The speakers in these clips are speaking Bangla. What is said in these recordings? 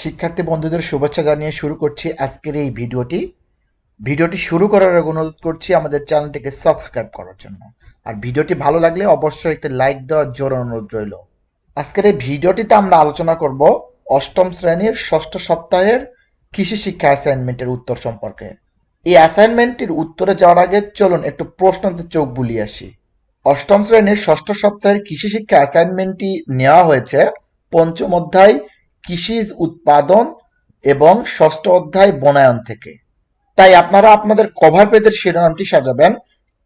শিক্ষার্থী বন্ধুদের শুভেচ্ছা জানিয়ে শুরু করছি আজকের এই ভিডিওটি শুরু করার আগে অনুরোধ করছি আমাদের চ্যানেলটিকে সাবস্ক্রাইব করার জন্য। আর ভিডিওটি ভালো লাগলে অবশ্যই একটি লাইক দেওয়ার জোর অনুরোধ রইল। আজকের এই ভিডিওটিতে আমরা আলোচনা করব অষ্টম শ্রেণীর ষষ্ঠ সপ্তাহের কৃষি শিক্ষা অ্যাসাইনমেন্টের উত্তর সম্পর্কে। এই অ্যাসাইনমেন্টটির উত্তরে যাওয়ার আগে চলুন একটু প্রশ্নতে চোখ বুলিয়ে আসি। অষ্টম শ্রেণীর ষষ্ঠ সপ্তাহের কৃষি শিক্ষা অ্যাসাইনমেন্টটি নেওয়া হয়েছে পঞ্চম অধ্যায় কৃষিজ উৎপাদন এবং ষষ্ঠ অধ্যায় বনায়ন থেকে। তাই আপনারা আপনাদের কভার পেজের শিরোনামটি সাজাবেন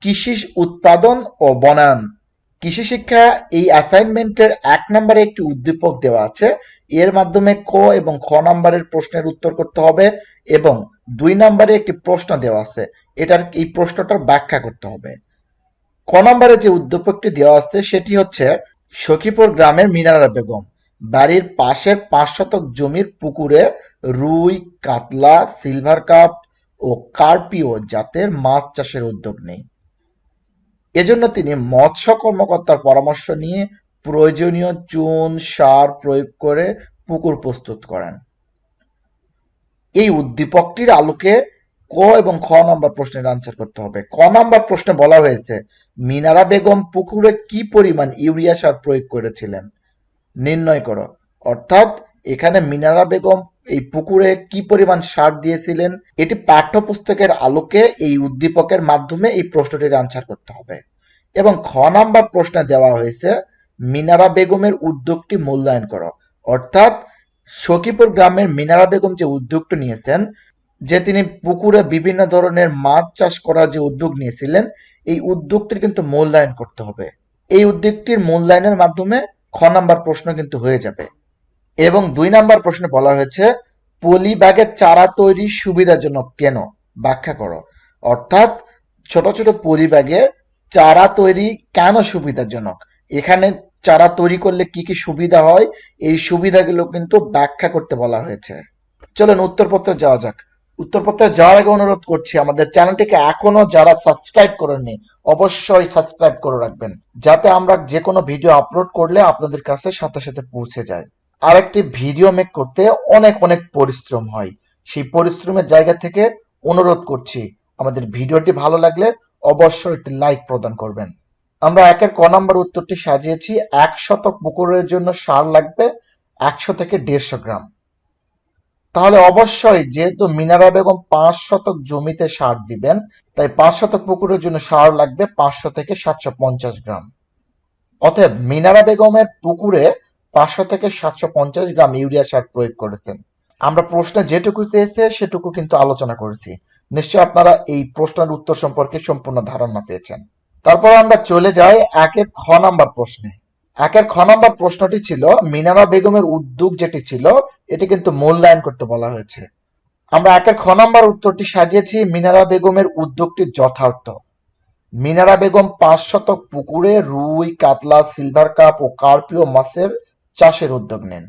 কৃষিজ উৎপাদন ও বনায়ন। কৃষি শিক্ষা এই অ্যাসাইনমেন্টের ১ নম্বরে একটি উদ্দীপক দেওয়া আছে। এর মাধ্যমে ক এবং খ নম্বরের প্রশ্নের উত্তর করতে হবে এবং ২ নম্বরে একটি প্রশ্ন দেওয়া আছে, এই প্রশ্নটার ব্যাখ্যা করতে হবে। ক নম্বরে যে উদ্দীপকটি দেওয়া আছে সেটি হচ্ছে সখীপুর গ্রামের মিনারা বেগম বাড়ির পাশের ৫ শতক জমির পুকুরে রুই, কাতলা, সিলভার কাপ ও কার্পিও জাতের মাছ চাষের উদ্যোগ নেয়। এজন্য তিনি মৎস্য কর্মকর্তার পরামর্শ নিয়ে প্রয়োজনীয় চুন, সার প্রয়োগ করে পুকুর প্রস্তুত করেন। এই উদ্দীপকটির আলোকে ক এবং খ নম্বর প্রশ্নের আনসার করতে হবে। ক নম্বর প্রশ্নে বলা হয়েছে মিনারা বেগম পুকুরে কি পরিমাণ ইউরিয়া সার প্রয়োগ করেছিলেন নির্ণয় করো। অর্থাৎ এখানে মিনারা বেগম এই পুকুরে কি পরিমাণ সার দিয়েছিলেন এটি পাঠ্যপুস্তকের আলোকে এই উদ্দীপকের মাধ্যমে এই প্রশ্নটির আনসার করতে হবে। এবং খ নাম্বার প্রশ্নে দেওয়া হয়েছে মিনারা বেগমের উদ্যোগটি মূল্যায়ন করো। অর্থাৎ সখীপুর গ্রামের মিনারা বেগম যে উদ্যোগটি নিয়েছেন, যে তিনি পুকুরে বিভিন্ন ধরনের মাছ চাষ করার যে উদ্যোগ নিয়েছিলেন, এই উদ্যোগটির কিন্তু মূল্যায়ন করতে হবে। এই উদ্যোগটির মূল্যায়নের মাধ্যমে খ নাম্বার প্রশ্ন কিন্তু হয়ে যাবে। এবং ২ নাম্বার প্রশ্নে বলা হয়েছে পলি ব্যাগের চারা তৈরির সুবিধাজনক কেন ব্যাখ্যা করো। অর্থাৎ ছোট ছোট পলি ব্যাগে চারা তৈরি কেন সুবিধাজনক, এখানে চারা তৈরি করলে কি কি সুবিধা হয় এই সুবিধাগুলো কিন্তু ব্যাখ্যা করতে বলা হয়েছে। চলুন উত্তরপত্রে যাওয়া যাক। উত্তরপত্রে যাওয়ার আগে অনুরোধ করছি আমাদের চ্যানেলটিকে এখনো যারা সাবস্ক্রাইব করেননি অবশ্যই সাবস্ক্রাইব করে রাখবেন, যাতে আমরা যে কোনো ভিডিও আপলোড করলে আপনাদের কাছে সাথে সাথে পৌঁছে যায়। আর একটি ভিডিও মেক করতে অনেক অনেক পরিশ্রম হয়, সেই পরিশ্রমের জায়গা থেকে অনুরোধ করছি আমাদের ভিডিওটি ভালো লাগলে অবশ্যই একটি লাইক প্রদান করবেন। আমরা একের ক নম্বর উত্তরটি সাজিয়েছি ১ শতক পুকুরের জন্য সার লাগবে ১০০ থেকে ১৫০ গ্রাম। তাহলে অবশ্যই যেহেতু মিনারা বেগম ৫ শতক জমিতে সার দিবেন, তাই ৫ শতক পুকুরের জন্য সার লাগবে ৫০০ থেকে ৭৫০ গ্রাম। অতএব মিনারা বেগমের পুকুরে ৫০০ থেকে ৭৫০ গ্রাম ইউরিয়া সার প্রয়োগ করেছেন। আমরা প্রশ্নে যেটুকু চেয়েছে সেটুকু কিন্তু আলোচনা করেছি। নিশ্চয় আপনারা এই প্রশ্নের উত্তর সম্পর্কে সম্পূর্ণ ধারণা পেয়েছেন। তারপর আমরা চলে যাই একের খ নাম্বার প্রশ্নে। একের খ নাম্বার প্রশ্নটি ছিল মিনারা বেগমের উদ্যোগ যেটি ছিল এটি কিন্তু মূল্যায়ন করতে বলা হয়েছে। আমরা একের খ নাম্বার উত্তরটি সাজিয়েছি মিনারা বেগমের উদ্যোগটি যথার্থ। মিনারা বেগম ৫ শতক পুকুরে রুই, কাতলা, সিলভার কাপ ও কার্পিও মাছের চাষের উদ্যোগ নেন।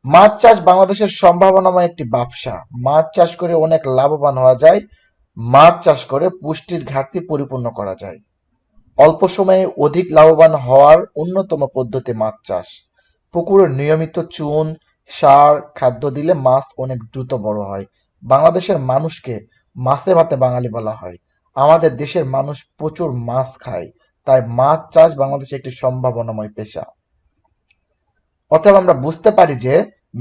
মাছ চাষ বাংলাদেশের সম্ভাবনাময় একটি ব্যবসা। মাছ চাষ করে অনেক লাভবান হওয়া যায়। মাছ চাষ করে পুষ্টির ঘাটতি পরিপূর্ণ করা যায়। অল্প সময়ে অধিক লাভবান হওয়ার অন্যতম পদ্ধতি মাছ চাষ। পুকুরে নিয়মিত চুন, সার, খাদ্য দিলে মাছ অনেক দ্রুত বড় হয়। বাংলাদেশের মানুষকে মাছে ভাতে বাঙালি বলা হয়। আমাদের দেশের মানুষ প্রচুর মাছ খায়, তাই মাছ চাষ বাংলাদেশে একটি সম্ভাবনাময় পেশা। অতএব আমরা বুঝতে পারি যে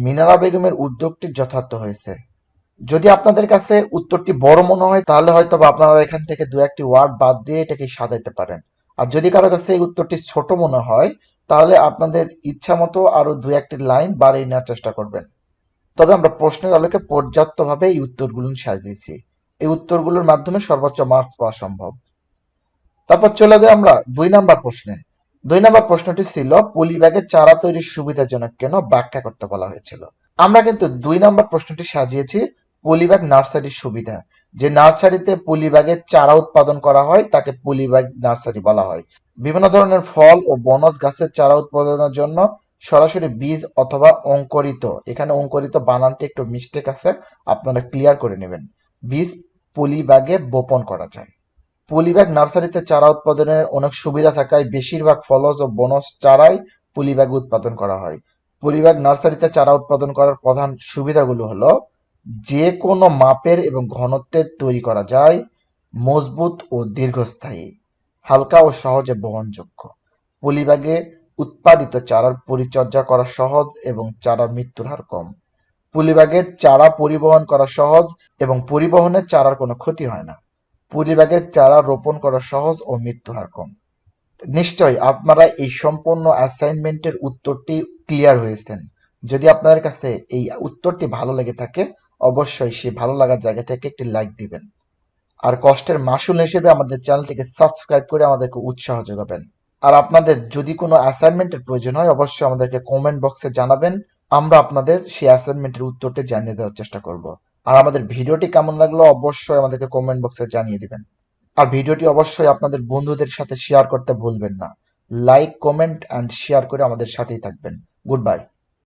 মিনারা বেগমের উদ্যোগটি যথার্থ হয়েছে। যদি আপনাদের কাছে উত্তরটি বড় মনে হয় তাহলে হয়তো আপনারা এখান থেকে দু একটি ওয়ার্ড বাদ দিয়ে এটাকে সাজাইতে পারেন। আর যদি কারো কাছে এই উত্তরটি ছোট মনে হয় তাহলে আপনাদের ইচ্ছা মতো আরো দু একটি লাইন বাড়িয়ে নেওয়ার চেষ্টা করবেন। তবে আমরা প্রশ্নের আলোকে পর্যাপ্তভাবে এই উত্তরগুলো সাজিয়েছি। এই উত্তরগুলোর মাধ্যমে সর্বোচ্চ মার্কস পাওয়া সম্ভব। তারপর চলে যাই আমরা ২ নাম্বার প্রশ্নে। ২ নাম্বার প্রশ্নটি ছিল পলি ব্যাগের চারা তৈরির সুবিধাজনক কেন ব্যাখ্যা করতে বলা হয়েছিল। আমরা কিন্তু ২ নাম্বার প্রশ্নটি সাজিয়েছি পলিব্যাগ নার্সারির সুবিধা। যে নার্সারিতে পলিব্যাগের চারা উৎপাদন করা হয় তাকে পলিব্যাগ নার্সারি বলা হয়। বিভিন্ন ধরনের ফল ও বনজ গাছের চারা উৎপাদনের জন্য সরাসরি বীজ অথবা অঙ্কুরিত, এখানে অঙ্কুরিত বানানটি একটু মিস্টেক আছে, আপনারা ক্লিয়ার করে নেবেন, বীজ পলিব্যাগে বপন করা যায়। পলিব্যাগ নার্সারিতে চারা উৎপাদনের অনেক সুবিধা থাকায় বেশিরভাগ ফলজ ও বনজ চারাই পলিব্যাগে উৎপাদন করা হয়। পলিব্যাগ নার্সারিতে চারা উৎপাদন করার প্রধান সুবিধাগুলো হলো যে কোনো মাপের এবং ঘনত্বের তৈরি করা যায়, মজবুত ও দীর্ঘস্থায়ী, হালকা ও সহজে বহনযোগ্য। পলিব্যাগে উৎপাদিত চারার পরিচর্যা করা সহজ এবং চারার মৃত্যুর হার কম। পলিব্যাগের চারা পরিবহন করা সহজ এবং পরিবহনে চারার কোনো ক্ষতি হয় না। পলিব্যাগের চারা রোপণ করা সহজ ও মৃত্যু হার কম। নিশ্চয়ই আপনারা এই সম্পূর্ণ অ্যাসাইনমেন্টের উত্তরটি ক্লিয়ার হয়েছেন। যদি আপনাদের কাছে এই উত্তরটি ভালো লেগে থাকে, অবশ্যই সেই ভালো লাগার জায়গা থেকে একটি লাইক দিবেন। আর কষ্টের মাসুল হিসেবে আমাদের চ্যানেলটিকে সাবস্ক্রাইব করে আমাদেরকে উৎসাহ যোগাবেন। আর আপনাদের যদি কোনো অ্যাসাইনমেন্টের প্রয়োজন হয়, অবশ্যই আমাদেরকে কমেন্ট বক্সে জানাবেন। আমরা আপনাদের সেই অ্যাসাইনমেন্টের উত্তরটি জানিয়ে দেওয়ার চেষ্টা করব। আর আমাদের ভিডিওটি কেমন লাগলো অবশ্যই আমাদেরকে কমেন্ট বক্সে জানিয়ে দিবেন। আর ভিডিওটি অবশ্যই আপনাদের বন্ধুদের সাথে শেয়ার করতে ভুলবেন না। লাইক, কমেন্ট অ্যান্ড শেয়ার করে আমাদের সাথেই থাকবেন। Good bye.